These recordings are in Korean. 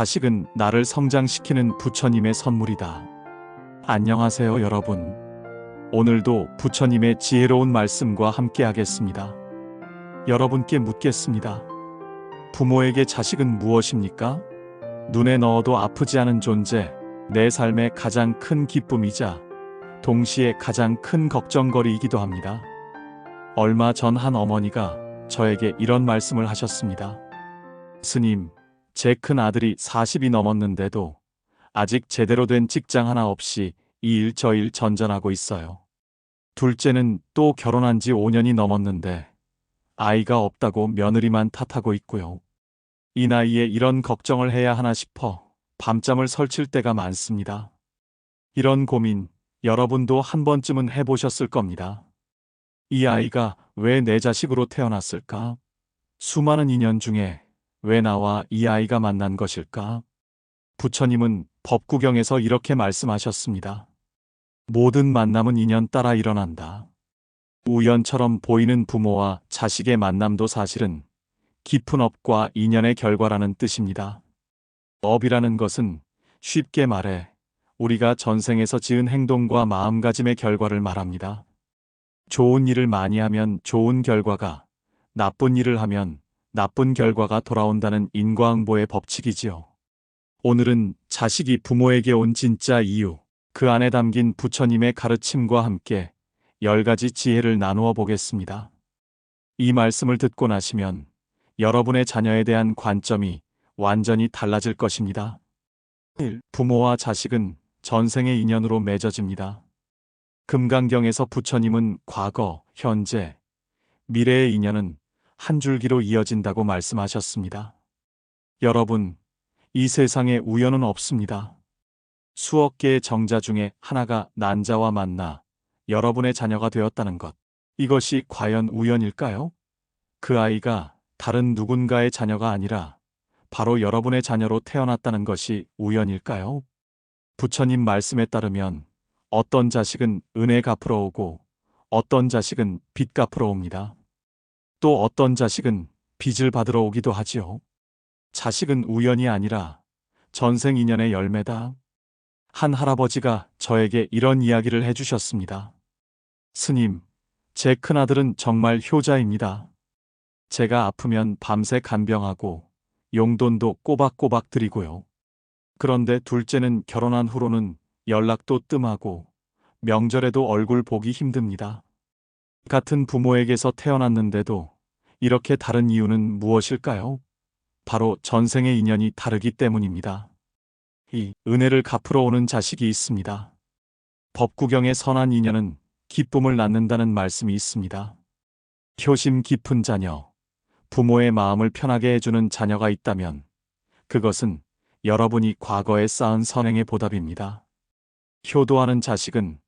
자식은 나를 성장시키는 부처님의 선물이다. 안녕하세요, 여러분. 오늘도 부처님의 지혜로운 말씀과 함께 하겠습니다. 여러분께 묻겠습니다. 부모에게 자식은 무엇입니까? 눈에 넣어도 아프지 않은 존재, 내 삶의 가장 큰 기쁨이자 동시에 가장 큰 걱정거리이기도 합니다. 얼마 전 한 어머니가 저에게 이런 말씀을 하셨습니다. 스님, 제 큰 아들이 40이 넘었는데도 아직 제대로 된 직장 하나 없이 이 일 저 일 전전하고 있어요. 둘째는 또 결혼한 지 5년이 넘었는데 아이가 없다고 며느리만 탓하고 있고요. 이 나이에 이런 걱정을 해야 하나 싶어 밤잠을 설칠 때가 많습니다. 이런 고민 여러분도 한 번쯤은 해보셨을 겁니다. 이 아이가 왜 내 자식으로 태어났을까? 수많은 인연 중에 왜 나와 이 아이가 만난 것일까? 부처님은 법구경에서 이렇게 말씀하셨습니다. 모든 만남은 인연 따라 일어난다. 우연처럼 보이는 부모와 자식의 만남도 사실은 깊은 업과 인연의 결과라는 뜻입니다. 업이라는 것은 쉽게 말해 우리가 전생에서 지은 행동과 마음가짐의 결과를 말합니다. 좋은 일을 많이 하면 좋은 결과가, 나쁜 일을 하면 나쁜 결과가 돌아온다는 인과응보의 법칙이지요. 오늘은 자식이 부모에게 온 진짜 이유, 그 안에 담긴 부처님의 가르침과 함께 10가지 지혜를 나누어 보겠습니다. 이 말씀을 듣고 나시면 여러분의 자녀에 대한 관점이 완전히 달라질 것입니다. 1. 부모와 자식은 전생의 인연으로 맺어집니다. 금강경에서 부처님은 과거, 현재, 미래의 인연은 한 줄기로 이어진다고 말씀하셨습니다. 여러분, 이 세상에 우연은 없습니다. 수억 개의 정자 중에 하나가 난자와 만나 여러분의 자녀가 되었다는 것. 이것이 과연 우연일까요? 그 아이가 다른 누군가의 자녀가 아니라 바로 여러분의 자녀로 태어났다는 것이 우연일까요? 부처님 말씀에 따르면 어떤 자식은 은혜 갚으러 오고 어떤 자식은 빚 갚으러 옵니다. 또 어떤 자식은 빚을 받으러 오기도 하지요. 자식은 우연이 아니라 전생 인연의 열매다. 한 할아버지가 저에게 이런 이야기를 해주셨습니다. 스님, 제 큰아들은 정말 효자입니다. 제가 아프면 밤새 간병하고 용돈도 꼬박꼬박 드리고요. 그런데 둘째는 결혼한 후로는 연락도 뜸하고 명절에도 얼굴 보기 힘듭니다. 같은 부모에게서 태어났는데도 이렇게 다른 이유는 무엇일까요? 바로 전생의 인연이 다르기 때문입니다. 이 은혜를 갚으러 오는 자식이 있습니다. 법구경의 선한 인연은 기쁨을 낳는다는 말씀이 있습니다. 효심 깊은 자녀, 부모의 마음을 편하게 해주는 자녀가 있다면 그것은 여러분이 과거에 쌓은 선행의 보답입니다. 효도하는 자식은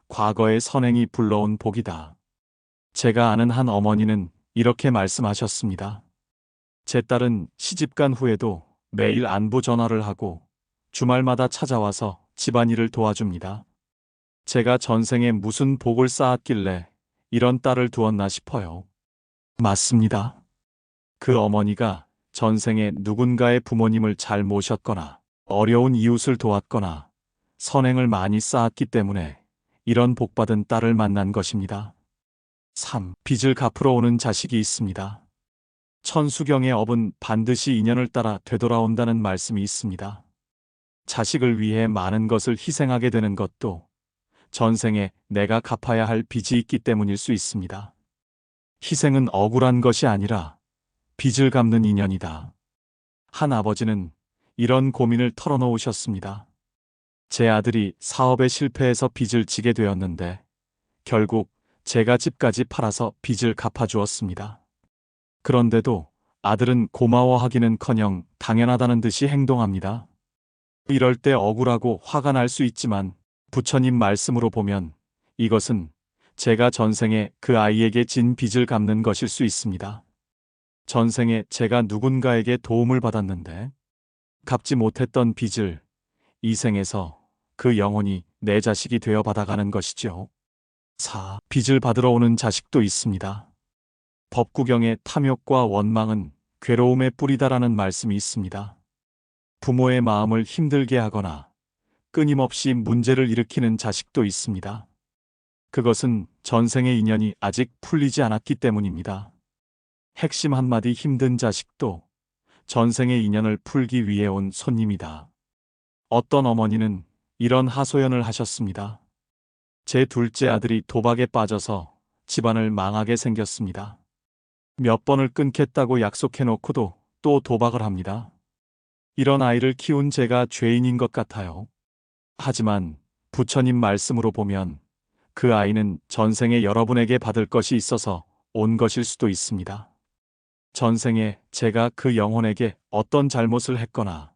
과거의 선행이 불러온 복이다. 제가 아는 한 어머니는 이렇게 말씀하셨습니다. 제 딸은 시집간 후에도 매일 안부 전화를 하고 주말마다 찾아와서 집안일을 도와줍니다. 제가 전생에 무슨 복을 쌓았길래 이런 딸을 두었나 싶어요. 맞습니다. 그 어머니가 전생에 누군가의 부모님을 잘 모셨거나 어려운 이웃을 도왔거나 선행을 많이 쌓았기 때문에 이런 복받은 딸을 만난 것입니다. 3. 빚을 갚으러 오는 자식이 있습니다. 천수경의 업은 반드시 인연을 따라 되돌아온다는 말씀이 있습니다. 자식을 위해 많은 것을 희생하게 되는 것도 전생에 내가 갚아야 할 빚이 있기 때문일 수 있습니다. 희생은 억울한 것이 아니라 빚을 갚는 인연이다. 한 아버지는 이런 고민을 털어놓으셨습니다. 제 아들이 사업에 실패해서 빚을 지게 되었는데 결국 제가 집까지 팔아서 빚을 갚아주었습니다. 그런데도 아들은 고마워하기는커녕 당연하다는 듯이 행동합니다. 이럴 때 억울하고 화가 날 수 있지만 부처님 말씀으로 보면 이것은 제가 전생에 그 아이에게 진 빚을 갚는 것일 수 있습니다. 전생에 제가 누군가에게 도움을 받았는데 갚지 못했던 빚을 이 생에서 그 영혼이 내 자식이 되어 받아가는 것이죠. 4. 빚을 받으러 오는 자식도 있습니다. 법구경의 탐욕과 원망은 괴로움의 뿌리다라는 말씀이 있습니다. 부모의 마음을 힘들게 하거나 끊임없이 문제를 일으키는 자식도 있습니다. 그것은 전생의 인연이 아직 풀리지 않았기 때문입니다. 핵심 한마디 힘든 자식도 전생의 인연을 풀기 위해 온 손님이다. 어떤 어머니는 이런 하소연을 하셨습니다. 제 둘째 아들이 도박에 빠져서 집안을 망하게 생겼습니다. 몇 번을 끊겠다고 약속해놓고도 또 도박을 합니다. 이런 아이를 키운 제가 죄인인 것 같아요. 하지만 부처님 말씀으로 보면 그 아이는 전생에 여러분에게 받을 것이 있어서 온 것일 수도 있습니다. 전생에 제가 그 영혼에게 어떤 잘못을 했거나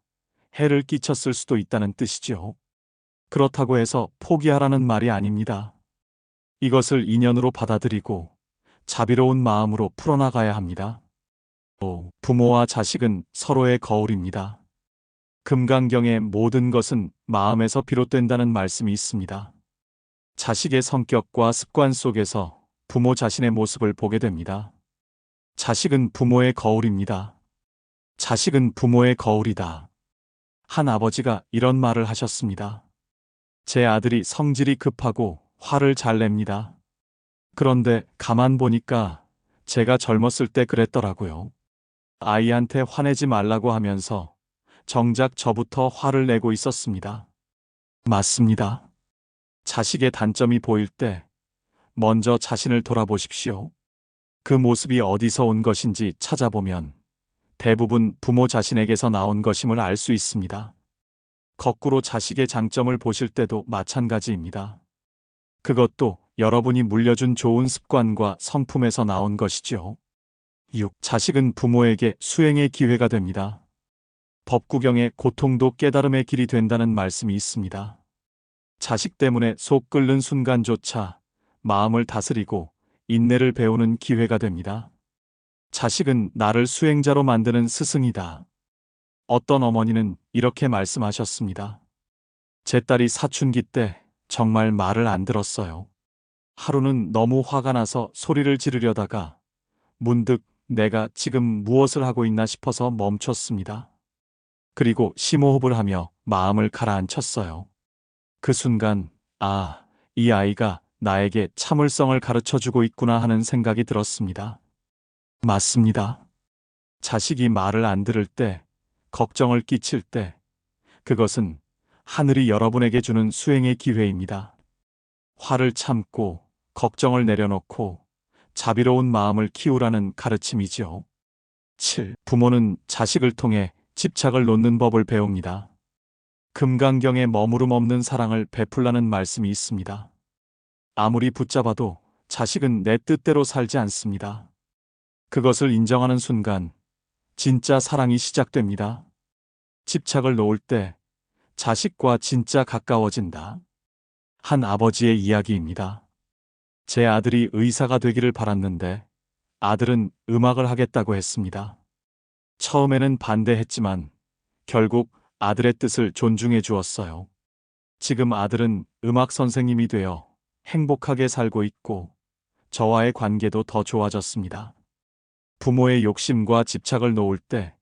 해를 끼쳤을 수도 있다는 뜻이죠. 그렇다고 해서 포기하라는 말이 아닙니다. 이것을 인연으로 받아들이고 자비로운 마음으로 풀어나가야 합니다. 부모와 자식은 서로의 거울입니다. 금강경의 모든 것은 마음에서 비롯된다는 말씀이 있습니다. 자식의 성격과 습관 속에서 부모 자신의 모습을 보게 됩니다. 자식은 부모의 거울입니다. 자식은 부모의 거울이다. 한 아버지가 이런 말을 하셨습니다. 제 아들이 성질이 급하고 화를 잘 냅니다. 그런데 가만 보니까 제가 젊었을 때 그랬더라고요. 아이한테 화내지 말라고 하면서 정작 저부터 화를 내고 있었습니다. 맞습니다. 자식의 단점이 보일 때 먼저 자신을 돌아보십시오. 그 모습이 어디서 온 것인지 찾아보면 대부분 부모 자신에게서 나온 것임을 알 수 있습니다. 거꾸로 자식의 장점을 보실 때도 마찬가지입니다. 그것도 여러분이 물려준 좋은 습관과 성품에서 나온 것이죠. 6. 자식은 부모에게 수행의 기회가 됩니다. 법구경에 고통도 깨달음의 길이 된다는 말씀이 있습니다. 자식 때문에 속 끓는 순간조차 마음을 다스리고 인내를 배우는 기회가 됩니다. 자식은 나를 수행자로 만드는 스승이다. 어떤 어머니는 이렇게 말씀하셨습니다. 제 딸이 사춘기 때 정말 말을 안 들었어요. 하루는 너무 화가 나서 소리를 지르려다가 문득 내가 지금 무엇을 하고 있나 싶어서 멈췄습니다. 그리고 심호흡을 하며 마음을 가라앉혔어요. 그 순간, 이 아이가 나에게 참을성을 가르쳐주고 있구나 하는 생각이 들었습니다. 맞습니다. 자식이 말을 안 들을 때, 걱정을 끼칠 때, 그것은 하늘이 여러분에게 주는 수행의 기회입니다. 화를 참고, 걱정을 내려놓고, 자비로운 마음을 키우라는 가르침이지요. 7. 부모는 자식을 통해 집착을 놓는 법을 배웁니다. 금강경에 머무름 없는 사랑을 베풀라는 말씀이 있습니다. 아무리 붙잡아도 자식은 내 뜻대로 살지 않습니다. 그것을 인정하는 순간 진짜 사랑이 시작됩니다. 집착을 놓을 때 자식과 진짜 가까워진다. 한 아버지의 이야기입니다. 제 아들이 의사가 되기를 바랐는데 아들은 음악을 하겠다고 했습니다. 처음에는 반대했지만 결국 아들의 뜻을 존중해 주었어요. 지금 아들은 음악 선생님이 되어 행복하게 살고 있고 저와의 관계도 더 좋아졌습니다. 부모의 욕심과 집착을 놓을 때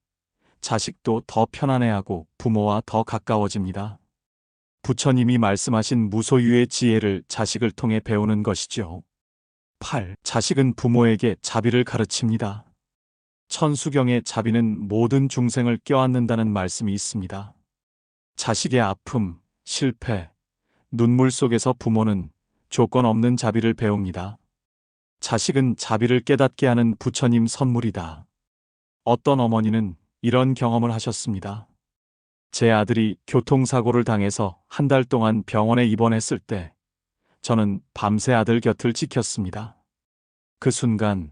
자식도 더 편안해하고 부모와 더 가까워집니다. 부처님이 말씀하신 무소유의 지혜를 자식을 통해 배우는 것이죠. 8. 자식은 부모에게 자비를 가르칩니다. 천수경의 자비는 모든 중생을 껴안는다는 말씀이 있습니다. 자식의 아픔, 실패, 눈물 속에서 부모는 조건 없는 자비를 배웁니다. 자식은 자비를 깨닫게 하는 부처님 선물이다. 어떤 어머니는 이런 경험을 하셨습니다. 제 아들이 교통사고를 당해서 한 달 동안 병원에 입원했을 때 저는 밤새 아들 곁을 지켰습니다. 그 순간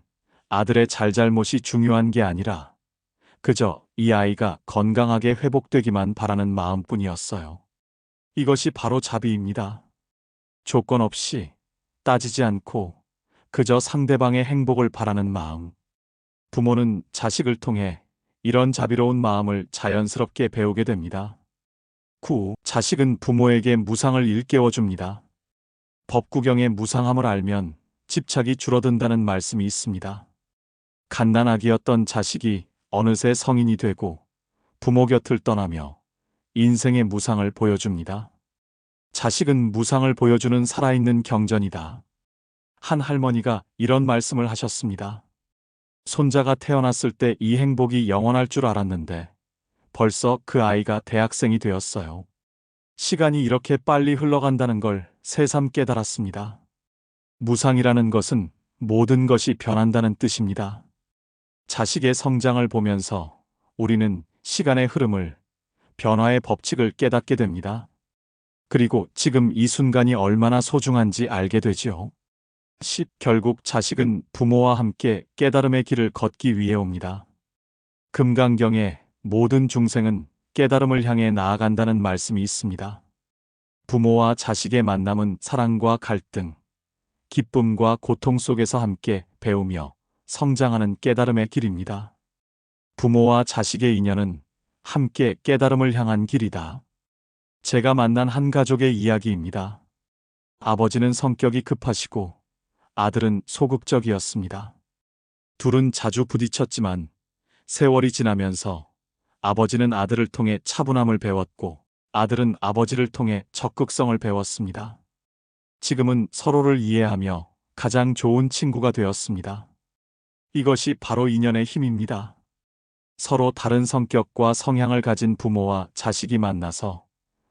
아들의 잘잘못이 중요한 게 아니라 그저 이 아이가 건강하게 회복되기만 바라는 마음뿐이었어요. 이것이 바로 자비입니다. 조건 없이 따지지 않고 그저 상대방의 행복을 바라는 마음. 부모는 자식을 통해 이런 자비로운 마음을 자연스럽게 배우게 됩니다. 9. 자식은 부모에게 무상을 일깨워 줍니다. 법구경의 무상함을 알면 집착이 줄어든다는 말씀이 있습니다. 갓난아기였던 자식이 어느새 성인이 되고 부모 곁을 떠나며 인생의 무상을 보여줍니다. 자식은 무상을 보여주는 살아있는 경전이다. 한 할머니가 이런 말씀을 하셨습니다. 손자가 태어났을 때 이 행복이 영원할 줄 알았는데 벌써 그 아이가 대학생이 되었어요. 시간이 이렇게 빨리 흘러간다는 걸 새삼 깨달았습니다. 무상이라는 것은 모든 것이 변한다는 뜻입니다. 자식의 성장을 보면서 우리는 시간의 흐름을, 변화의 법칙을 깨닫게 됩니다. 그리고 지금 이 순간이 얼마나 소중한지 알게 되지요. 결국 자식은 부모와 함께 깨달음의 길을 걷기 위해 옵니다. 금강경에 모든 중생은 깨달음을 향해 나아간다는 말씀이 있습니다. 부모와 자식의 만남은 사랑과 갈등, 기쁨과 고통 속에서 함께 배우며 성장하는 깨달음의 길입니다. 부모와 자식의 인연은 함께 깨달음을 향한 길이다. 제가 만난 한 가족의 이야기입니다. 아버지는 성격이 급하시고 아들은 소극적이었습니다. 둘은 자주 부딪혔지만 세월이 지나면서 아버지는 아들을 통해 차분함을 배웠고 아들은 아버지를 통해 적극성을 배웠습니다. 지금은 서로를 이해하며 가장 좋은 친구가 되었습니다. 이것이 바로 인연의 힘입니다. 서로 다른 성격과 성향을 가진 부모와 자식이 만나서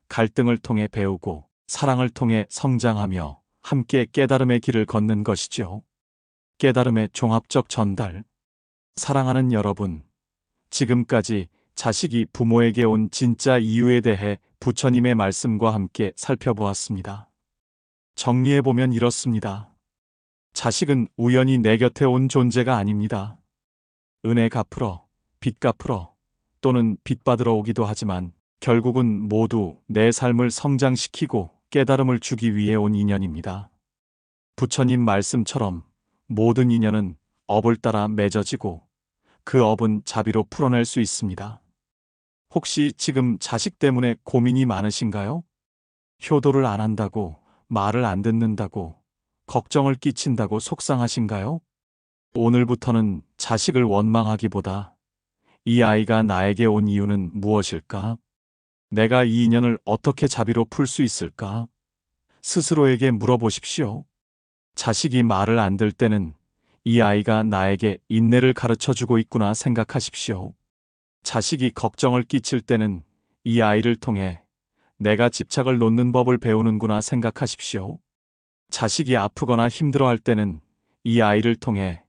갈등을 통해 배우고 사랑을 통해 성장하며 함께 깨달음의 길을 걷는 것이죠. 깨달음의 종합적 전달. 사랑하는 여러분, 지금까지 자식이 부모에게 온 진짜 이유에 대해 부처님의 말씀과 함께 살펴보았습니다. 정리해보면 이렇습니다. 자식은 우연히 내 곁에 온 존재가 아닙니다. 은혜 갚으러, 빚 갚으러, 또는 빚 받으러 오기도 하지만 결국은 모두 내 삶을 성장시키고 깨달음을 주기 위해 온 인연입니다. 부처님 말씀처럼 모든 인연은 업을 따라 맺어지고 그 업은 자비로 풀어낼 수 있습니다. 혹시 지금 자식 때문에 고민이 많으신가요? 효도를 안 한다고, 말을 안 듣는다고, 걱정을 끼친다고 속상하신가요? 오늘부터는 자식을 원망하기보다 이 아이가 나에게 온 이유는 무엇일까? 내가 이 인연을 어떻게 자비로 풀 수 있을까? 스스로에게 물어보십시오. 자식이 말을 안 들 때는 이 아이가 나에게 인내를 가르쳐 주고 있구나 생각하십시오. 자식이 걱정을 끼칠 때는 이 아이를 통해 내가 집착을 놓는 법을 배우는구나 생각하십시오. 자식이 아프거나 힘들어할 때는 이 아이를 통해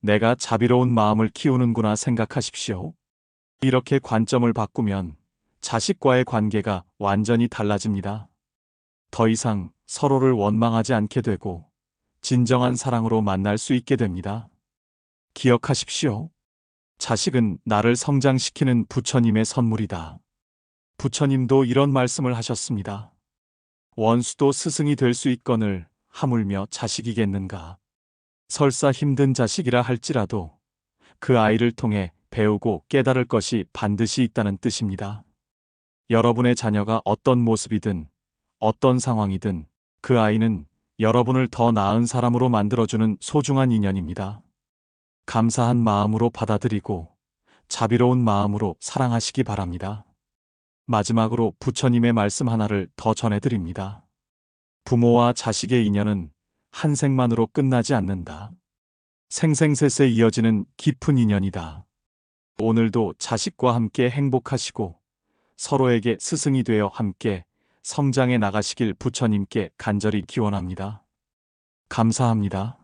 내가 자비로운 마음을 키우는구나 생각하십시오. 이렇게 관점을 바꾸면 자식과의 관계가 완전히 달라집니다. 더 이상 서로를 원망하지 않게 되고 진정한 사랑으로 만날 수 있게 됩니다. 기억하십시오. 자식은 나를 성장시키는 부처님의 선물이다. 부처님도 이런 말씀을 하셨습니다. 원수도 스승이 될 수 있거늘 하물며 자식이겠는가. 설사 힘든 자식이라 할지라도 그 아이를 통해 배우고 깨달을 것이 반드시 있다는 뜻입니다. 여러분의 자녀가 어떤 모습이든 어떤 상황이든 그 아이는 여러분을 더 나은 사람으로 만들어주는 소중한 인연입니다. 감사한 마음으로 받아들이고 자비로운 마음으로 사랑하시기 바랍니다. 마지막으로 부처님의 말씀 하나를 더 전해드립니다. 부모와 자식의 인연은 한 생만으로 끝나지 않는다. 생생세세 이어지는 깊은 인연이다. 오늘도 자식과 함께 행복하시고 서로에게 스승이 되어 함께 성장해 나가시길 부처님께 간절히 기원합니다. 감사합니다.